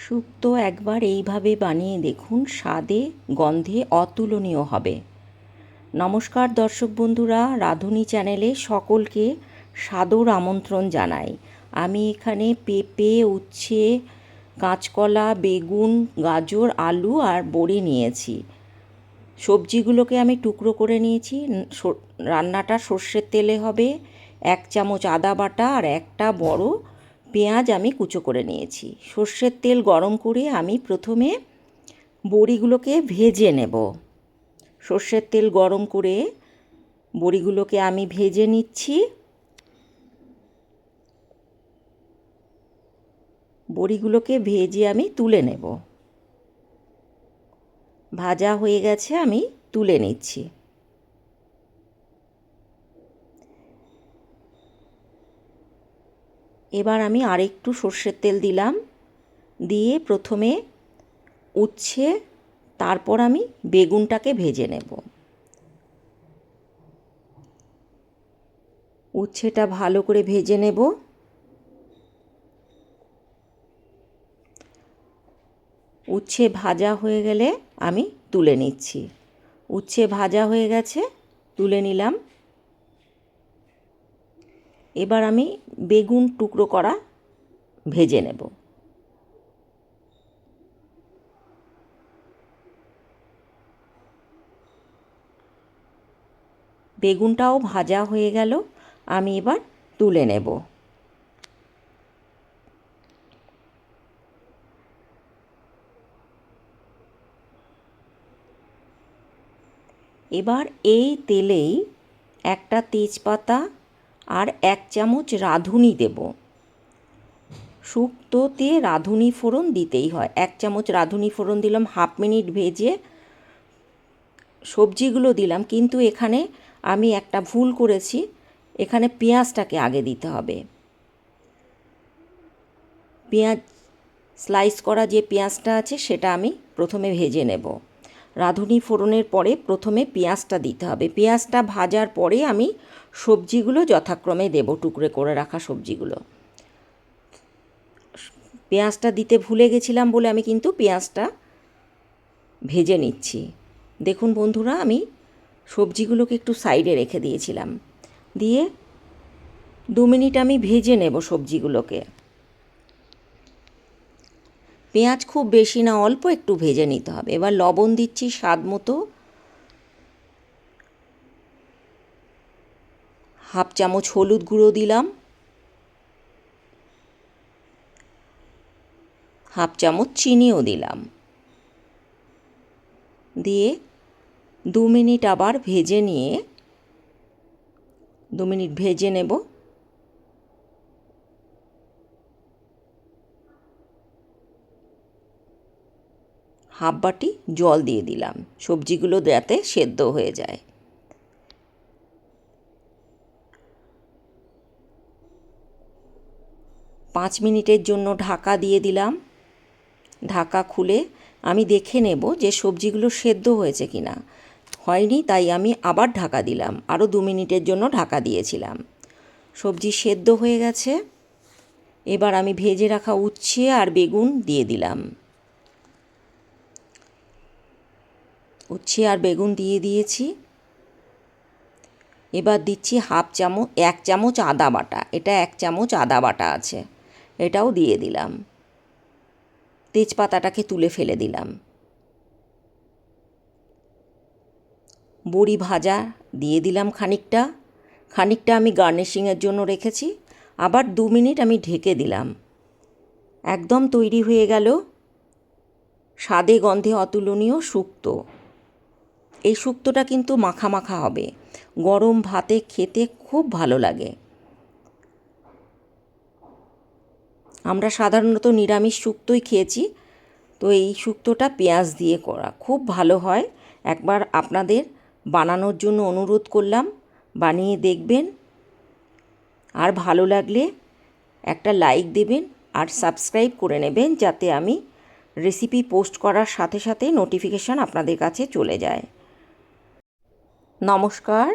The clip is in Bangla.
শুক্তো একবার এইভাবে বানিয়ে দেখুন, স্বাদে গন্ধে অতুলনীয় হবে। নমস্কার দর্শক বন্ধুরা, রাঁধুনি চ্যানেলে সকলকে সাদর আমন্ত্রণ জানাই। আমি এখানে পেঁপে, উচ্ছে, কাঁচকলা, বেগুন, গাজর, আলু আর বড়ি নিয়েছি। সবজিগুলোকে আমি টুকরো করে নিয়েছি। রান্নাটা সর্ষের তেলে হবে। 1 চামচ আদা বাটা আর একটা বড় পেঁয়াজ আমি কুচো করে নিয়েছি। সর্ষের তেল গরম করে আমি প্রথমে বড়িগুলোকে ভেজে নেব। সর্ষের তেল গরম করে বড়িগুলোকে আমি ভেজে নিচ্ছি। বড়িগুলোকে ভেজে আমি তুলে নেব। ভাজা হয়ে গেছে, আমি তুলে নিচ্ছি। এবার আমি আরেকটু সর্ষের তেল দিলাম, দিয়ে প্রথমে উচ্ছে, তারপর আমি বেগুনটাকে ভেজে নেব। উচ্ছেটা ভালো করে ভেজে নেব। উচ্ছে ভাজা হয়ে গেলে আমি তুলে নিচ্ছি। উচ্ছে ভাজা হয়ে গেছে, তুলে নিলাম। এবার আমি বেগুন টুকরো করা ভেজে নেব। বেগুনটাও ভাজা হয়ে গেল, আমি এবার তুলে নেব। এবার এই তেলেই একটা তেজপাতা আর 1 চামচ রাঁধুনি দেব। শুক্তোতে রাঁধুনি ফোড়ন দিতেই হয়। 1 চামচ রাঁধুনি ফোড়ন দিলাম, হাফ মিনিট ভেজে সবজিগুলো দিলাম। কিন্তু এখানে আমি একটা ভুল করেছি, এখানে পেঁয়াজটাকে আগে দিতে হবে। পেঁয়াজ স্লাইস করা যে পেঁয়াজটা আছে সেটা আমি প্রথমে ভেজে নেব। রাঁধুনি ফোড়নের পরে প্রথমে পেঁয়াজটা দিতে হবে। পেঁয়াজটা ভাজার পরে আমি সবজিগুলো যথাক্রমে দেব, টুকরো করে রাখা সবজিগুলো। পেঁয়াজটা দিতে ভুলে গেছিলাম বলে আমি কিন্তু পেঁয়াজটা ভেজে নিচ্ছি। দেখুন বন্ধুরা, আমি সবজিগুলোকে একটু সাইডে রেখে দিয়েছিলাম। দিয়ে 2 মিনিট আমি ভেজে নেব সবজিগুলোকে। পেঁয়াজ খুব বেশি না, অল্প একটু ভেজে নিতে হবে। এবার লবণ দিচ্ছি স্বাদ মতো। হাফ চামচ হলুদ গুঁড়ো দিলাম। হাফ চামচ চিনিও দিলাম। দিয়ে 2 মিনিট আবার ভেজে নিয়ে 2 মিনিট ভেজে নেব। হাফ বাটি জল দিয়ে দিলাম, সবজিগুলো যাতে সেদ্ধ হয়ে যায়। পাঁচ মিনিটের জন্য ঢাকা দিয়ে দিলাম। ঢাকা খুলে আমি দেখে নেব যে সবজিগুলো সেদ্ধ হয়েছে কি না। হয়নি, তাই আমি আবার ঢাকা দিলাম। আরও 2 মিনিটের জন্য ঢাকা দিয়েছিলাম। সবজি সেদ্ধ হয়ে গেছে। এবার আমি ভেজে রাখা উচ্ছে আর বেগুন দিয়ে দিলাম। উচ্ছে আর বেগুন দিয়ে দিয়েছি। এবার দিচ্ছি 1 চামচ আদা বাটা। এটা 1 চামচ আদা বাটা আছে, এটাও দিয়ে দিলাম। তেজপাতাটাকে তুলে ফেলে দিলাম। বড়ি ভাজা দিয়ে দিলাম খানিকটা। খানিকটা আমি গার্নিশিংয়ের জন্য রেখেছি। আবার 2 মিনিট আমি ঢেকে দিলাম। একদম তৈরি হয়ে গেল স্বাদে গন্ধে অতুলনীয় শুক্তো। এই শুক্তোটা কিন্তু মাখা মাখা হবে, গরম ভাতে খেতে খুব ভালো লাগে। আমরা সাধারণত নিরামিষ শুক্তোই খেয়েছি, তো এই শুক্তোটা পেঁয়াজ দিয়ে করা খুব ভালো হয়। একবার আপনাদের বানানোর জন্য অনুরোধ করলাম, বানিয়ে দেখবেন। আর ভালো লাগলে একটা লাইক দেবেন আর সাবস্ক্রাইব করে নেবেন, যাতে আমি রেসিপি পোস্ট করার সাথে সাথে নোটিফিকেশান আপনাদের কাছে চলে যায়। নমস্কার।